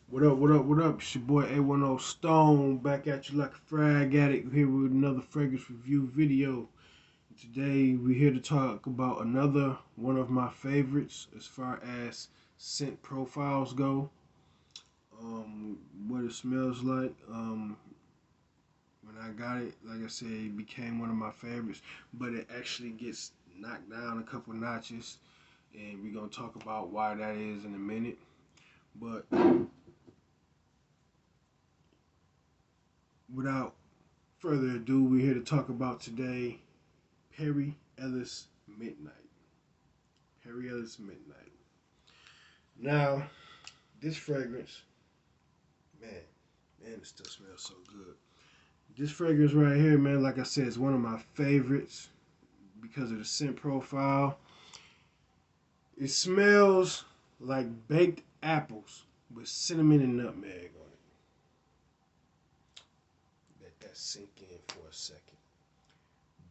What up, what up, what up? It's your boy A10 Stone back at you like a frag addict here with another fragrance review video. Today we're here to talk about another one of my favorites as far as scent profiles go. What it smells like. When I got it, like I said, it became one of my favorites, but it actually gets knocked down a couple notches, and we're gonna talk about why that is in a minute. But without further ado, we're here to talk about today Perry Ellis Midnight. Perry Ellis Midnight. Now, this fragrance, man, it still smells so good. This fragrance right here, man, like I said, is one of my favorites because of the scent profile. It smells like baked apples with cinnamon and nutmeg on it. Let that sink in for a second.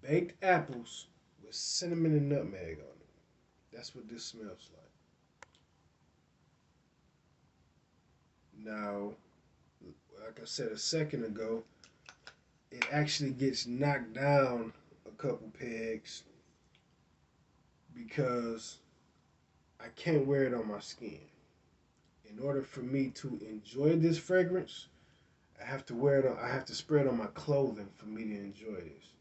Baked apples with cinnamon and nutmeg on it. That's what this smells like. Now, like I said a second ago, it actually gets knocked down a couple pegs because I can't wear it on my skin. In order for me to enjoy this fragrance, I have to wear it on, I have to spray it on my clothing for me to enjoy this.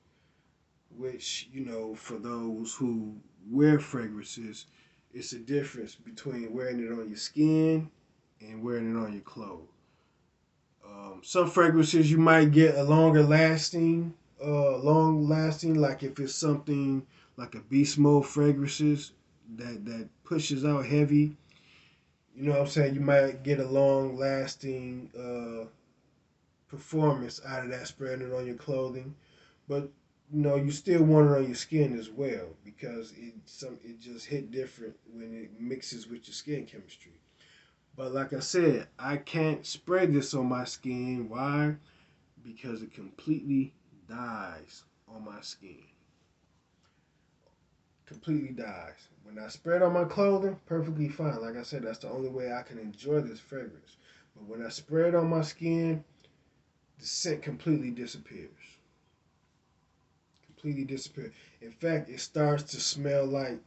Which, for those who wear fragrances, it's a difference between wearing it on your skin and wearing it on your clothes. Some fragrances you might get a long lasting, like if it's something like a beast mode fragrances that pushes out heavy. You know what I'm saying? You might get a long lasting performance out of that spraying it on your clothing, but you still want it on your skin as well because it just hit different when it mixes with your skin chemistry. But like I said, I can't spray this on my skin. Why? Because it completely dies on my skin. Completely dies. When I spray it on my clothing, perfectly fine. Like I said, that's the only way I can enjoy this fragrance. But when I spray it on my skin, the scent completely disappears. Completely disappears. In fact, it starts to smell like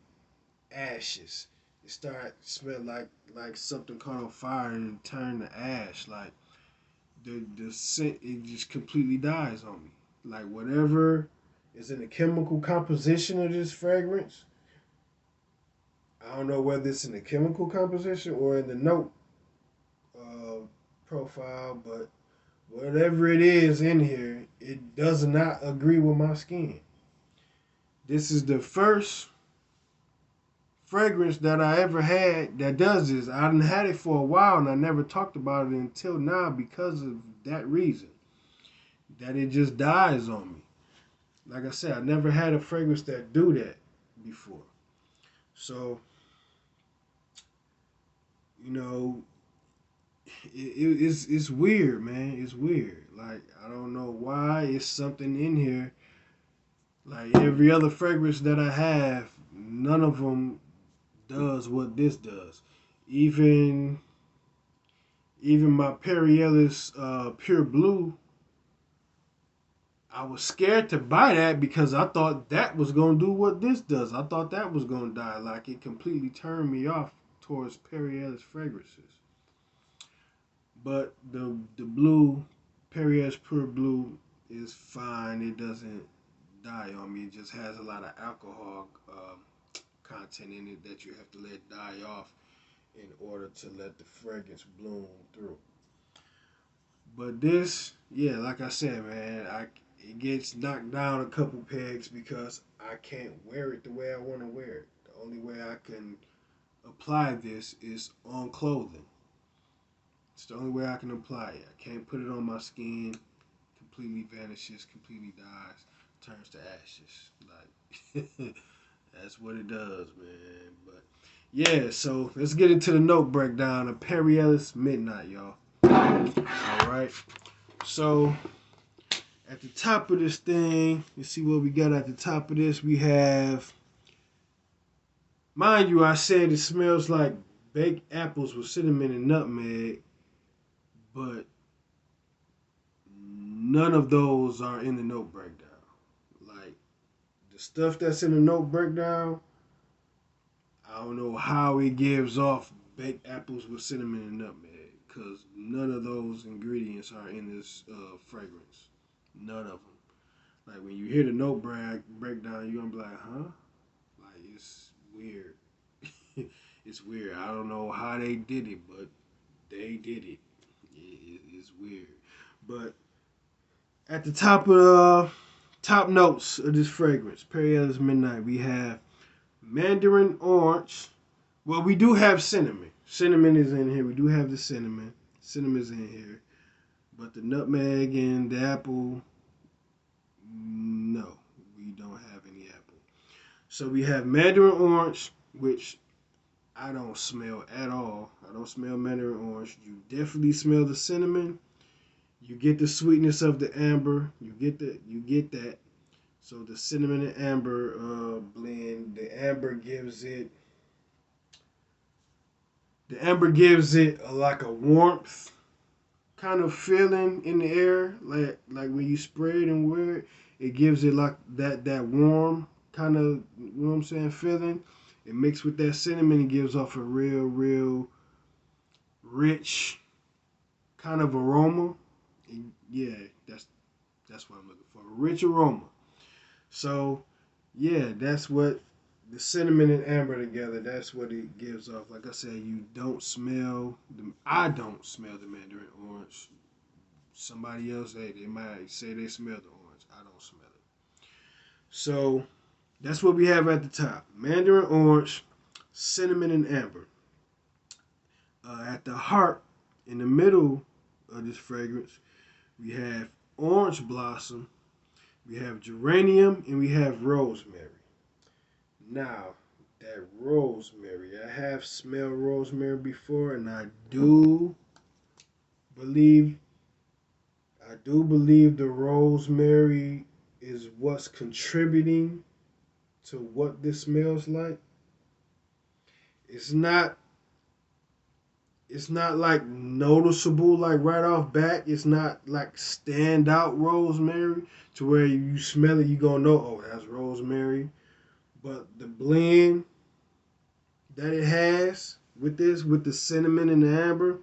ashes. It starts to smell like something caught on fire and turned to ash. Like the scent, it just completely dies on me. Like whatever is in the chemical composition of this fragrance, I don't know whether it's in the chemical composition or in the note uh, profile, but whatever it is in here, it does not agree with my skin. This is the first fragrance that I ever had that does this. I done had it for a while and I never talked about it until now because of that reason. That it just dies on me. Like I said, I never had a fragrance that do that before. So, you know, it's weird, man. It's weird. Like I don't know why. It's something in here. Like every other fragrance that I have, none of them does what this does. Even even my Perry Ellis Pure Blue, I was scared to buy that because I thought that was gonna do what this does. I thought that was gonna die. Like it completely turned me off towards Perry Ellis fragrances. But the blue Perry Ellis Pure Blue is fine. It doesn't die on me. It just has a lot of alcohol content in it that you have to let die off in order to let the fragrance bloom through. But this, yeah, like I said, man, it gets knocked down a couple pegs because I can't wear it the way I want to wear it. The only way I can apply this is on clothing. It's the only way I can apply it. I can't put it on my skin. Completely vanishes, completely dies, turns to ashes. Like that's what it does, man. But yeah, so let's get into the note breakdown of Perry Ellis Midnight, y'all. All right. So at the top of this thing, let's see what we got at the top of this. We have, mind you, I said it smells like baked apples with cinnamon and nutmeg. but none of those are in the note breakdown. Like the stuff that's in the note breakdown, I don't know how it gives off baked apples with cinnamon and nutmeg, because none of those ingredients are in this fragrance. None of them. Like when you hear the note breakdown, you're gonna be like, huh? Like it's weird. It's weird. I don't know how they did it, but they did it. It's weird. But at the top of the top notes of this fragrance, Perry Ellis Midnight, we have mandarin orange. Well, we do have cinnamon. Cinnamon is in here. We do have the cinnamon. Cinnamon's in here. But the nutmeg and the apple, no, we don't have any apple. So we have mandarin orange, which I don't smell at all. I don't smell mandarin orange. You definitely smell the cinnamon. You get the sweetness of the amber. You get that. So the cinnamon and amber blend, the amber gives it like a warmth kind of feeling in the air, like when you spray it and wear it, it gives it like that warm kind of, you know what I'm saying, feeling. It mixed with that cinnamon, it gives off a real rich kind of aroma. And yeah, that's what I'm looking for. A rich aroma. So yeah, that's what the cinnamon and amber together, that's what it gives off. Like I said, I don't smell the mandarin orange. Somebody else, they might say they smell the orange. I don't smell it. So that's what we have at the top. Mandarin orange, cinnamon and amber. At the heart, in the middle of this fragrance, we have orange blossom, we have geranium, and we have rosemary. Now, that rosemary, I have smelled rosemary before, and believe I do believe the rosemary is what's contributing to what this smells like. It's not it's not like noticeable like right off bat. It's not like standout rosemary to where you smell it, you gonna know, oh, that's rosemary. But the blend that it has with this, with the cinnamon and the amber,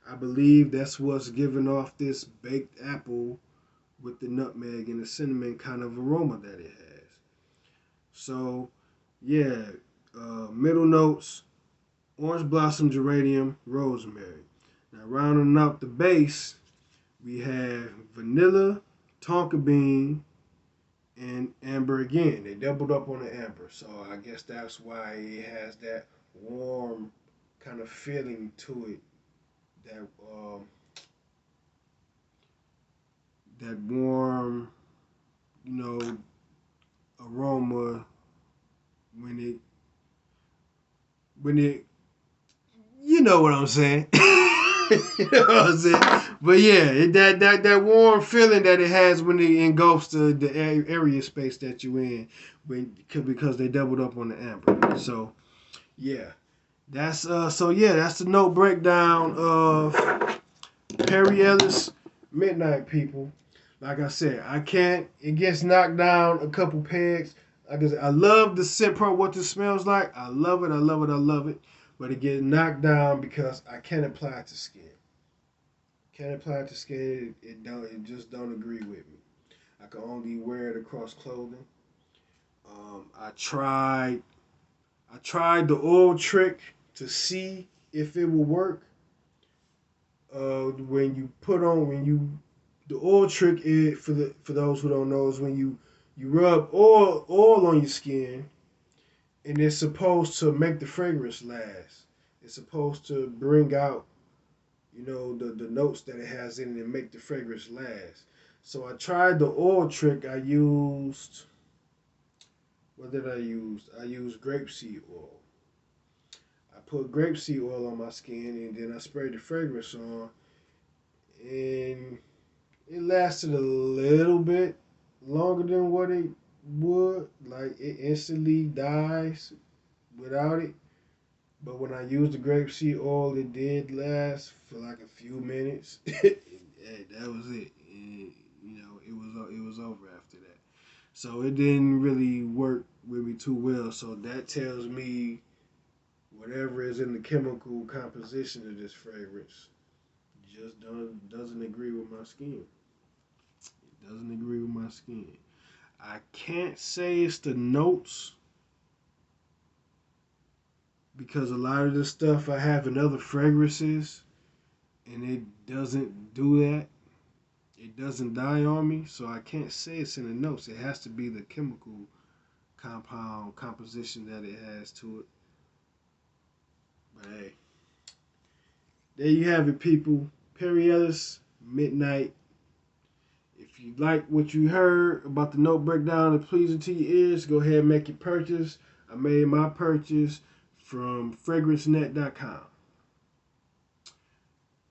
I believe that's what's giving off this baked apple with the nutmeg and the cinnamon kind of aroma that it has. So, yeah, middle notes, orange blossom, geranium, rosemary. Now, rounding out the base, we have vanilla, tonka bean, and amber again. They doubled up on the amber. So I guess that's why it has that warm kind of feeling to it. That that warm, you know, aroma when it you know what I'm saying. You know what I'm saying? But yeah, that warm feeling that it has when it engulfs the area space that you in, because they doubled up on the amber. So yeah, that's the note breakdown of Perry Ellis Midnight, people. Like I said, it gets knocked down a couple pegs. Like I said, I love the scent part, what this smells like. I love it, I love it, I love it. But it gets knocked down because I can't apply it to skin. Can't apply it to skin. It just don't agree with me. I can only wear it across clothing. I tried the oil trick to see if it will work. The oil trick is, for those who don't know, is when you rub oil on your skin, and it's supposed to make the fragrance last. It's supposed to bring out, the notes that it has in it and make the fragrance last. So I tried the oil trick. What did I use? I used grapeseed oil. I put grapeseed oil on my skin, and then I sprayed the fragrance on, and it lasted a little bit longer than what it would. Like, it instantly dies without it. But when I used the grapeseed oil, it did last for like a few minutes. Hey, that was it. And, it was over after that. So it didn't really work with me too well. So that tells me whatever is in the chemical composition of this fragrance just doesn't agree with my skin. It doesn't agree with my skin. I can't say it's the notes because a lot of the stuff I have in other fragrances and it doesn't do that. It doesn't die on me, so I can't say it's in the notes. It has to be the chemical compound composition that it has to it. But hey, there you have it, people. Perry Ellis, Midnight. If you like what you heard about the note breakdown and pleasing to your ears, go ahead and make your purchase. I made my purchase from fragrancenet.com.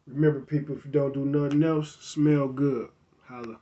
Remember, people, if you don't do nothing else, smell good. Holla.